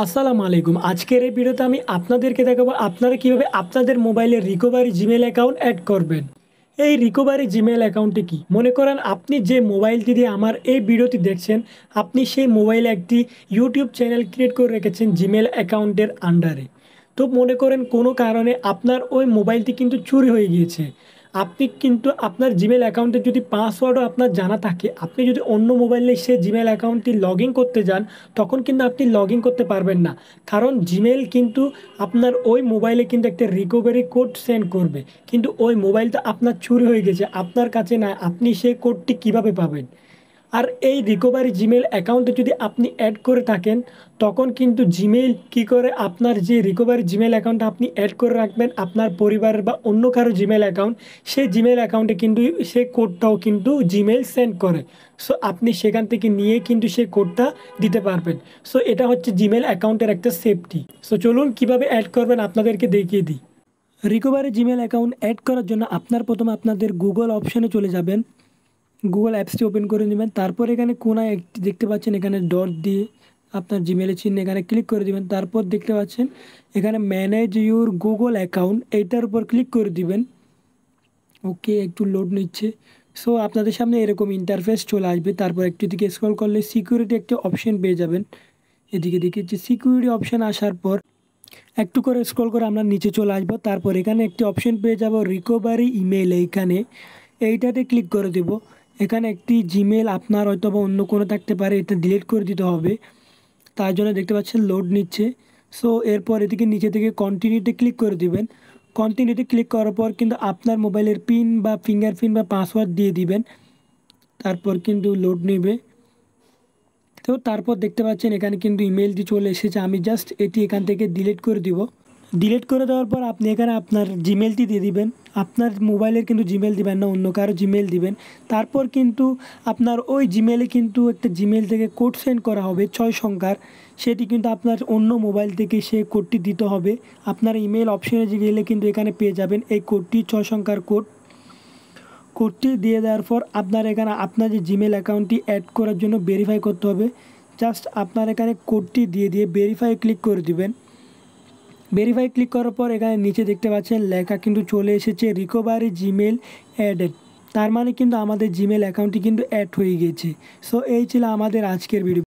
আসসালামু আলাইকুম। আজকের এই ভিডিওতে আমি আপনাদেরকে দেখাবো আপনারা কিভাবে আপনাদের মোবাইলে রিকভারি জিমেইল অ্যাকাউন্ট অ্যাড করবেন। এই রিকভারি জিমেইল অ্যাকাউন্টটি কি? মনে করেন আপনি যে মোবাইলটি দিয়ে আমার এই ভিডিওটি দেখছেন, আপনি সেই মোবাইলে একটি ইউটিউব চ্যানেল ক্রিয়েট করে রেখেছেন জিমেইল অ্যাকাউন্টের আন্ডারে। তো মনে করেন কোনো কারণে আপনার ওই মোবাইলটি কিন্তু চুরি হয়ে গিয়েছে। আপনি কিন্তু আপনার জিমেইল অ্যাকাউন্টের যদি পাসওয়ার্ডও আপনার জানা থাকে, আপনি যদি অন্য মোবাইলে সেই জিমেইল অ্যাকাউন্টটি লগ ইন করতে যান, তখন কিন্তু আপনি লগ ইন করতে পারবেন না। কারণ জিমেইল কিন্তু আপনার ওই মোবাইলে কিন্তু একটা রিকভারি কোড সেন্ড করবে। কিন্তু ওই মোবাইলটা আপনার চুরি হয়ে গেছে, আপনার কাছে না, আপনি সেই কোডটি কিভাবে পাবেন? আর এই রিকভারি জিমেইল অ্যাকাউন্টে যদি আপনি অ্যাড করে থাকেন, তখন কিন্তু জিমেইল কী করে আপনার যে রিকভারি জিমেইল অ্যাকাউন্টটা আপনি অ্যাড করে রাখবেন আপনার পরিবারের বা অন্য কারো জিমেইল অ্যাকাউন্ট, সেই জিমেইল অ্যাকাউন্টে কিন্তু সেই কোডটাও কিন্তু জিমেইল সেন্ড করে। সো আপনি সেখান থেকে নিয়ে কিন্তু সেই কোডটা দিতে পারবেন। সো এটা হচ্ছে জিমেইল অ্যাকাউন্টের একটা সেফটি। সো চলুন কীভাবে অ্যাড করবেন আপনাদেরকে দেখিয়ে দিই। রিকভারি জিমেইল অ্যাকাউন্ট অ্যাড করার জন্য প্রথমে আপনাদের গুগল অপশানে চলে যাবেন। গুগল অ্যাপসটি ওপেন করে নেবেন। তারপর এখানে কোনায় একটি দেখতে পাচ্ছেন, এখানে ডট দিয়ে আপনার জিমেইলের চিহ্ন এখানে ক্লিক করে দিবেন। তারপর দেখতে পাচ্ছেন এখানে ম্যানেজ ইউর গুগল অ্যাকাউন্ট, এইটার উপর ক্লিক করে দিবেন। ওকে, একটু লোড নিচ্ছে। সো আপনাদের সামনে এরকম ইন্টারফেস চলে আসবে। তারপর একটু দিকে স্ক্রল করলে সিকিউরিটি একটা অপশন পেয়ে যাবেন। এদিকে দেখেছি সিকিউরিটি অপশান আসার পর একটু করে স্ক্রল করে আমরা নিচে চলে আসবো। তারপর এখানে একটি অপশন পেয়ে যাব রিকভারি ইমেল, এইটাতে ক্লিক করে দেব। এখানে একটি জিমেল আপনার হয়তো বা অন্য কোনো থাকতে পারে, এটা ডিলিট করে দিতে হবে। তার জন্য দেখতে পাচ্ছেন লোড নিচ্ছে। সো এরপর এদিকে নিচে থেকে কন্টিনিউতে ক্লিক করে দিবেন। কন্টিনিউতে ক্লিক করার পর কিন্তু আপনার মোবাইলের পিন বা ফিঙ্গারপ্রিন্ট বা পাসওয়ার্ড দিয়ে দিবেন। তারপর কিন্তু লোড নেবে। তো তারপর দেখতে পাচ্ছেন এখানে কিন্তু ইমেলটি চলে এসেছে। আমি জাস্ট এটি এখান থেকে ডিলিট করে দিব। ডিলিট করে দেওয়ার পর আপনি এখানে আপনার জিমেলটি দিয়ে দিবেন। আপনার মোবাইলের কিন্তু জিমেল দিবেন না, অন্য কারো জিমেল দিবেন। তারপর কিন্তু আপনার ওই জিমেলে কিন্তু একটা জিমেল থেকে কোড সেন্ড করা হবে 6 সংখ্যার। সেটি কিন্তু আপনার অন্য মোবাইল থেকে সেই কোডটি দিতে হবে। আপনার ইমেল অপশনে গেলে কিন্তু এখানে পেয়ে যাবেন এই কোডটি, 6 সংখ্যার কোডটি দিয়ে দেওয়ার পর আপনার এখানে আপনার যে জিমেল অ্যাকাউন্টটি অ্যাড করার জন্য ভেরিফাই করতে হবে। জাস্ট আপনার এখানে কোডটি দিয়ে ভেরিফাই ক্লিক করে দিবেন। ভেরিফাই ক্লিক করার পর এখানে নিচে দেখতে পাচ্ছেন লেখা কিন্তু চলে এসেছে রিকভারি জিমেল অ্যাডেড। তার মানে কিন্তু আমাদের জিমেল অ্যাকাউন্টটি কিন্তু অ্যাড হয়ে গিয়েছে। সো এই ছিল আমাদের আজকের ভিডিও।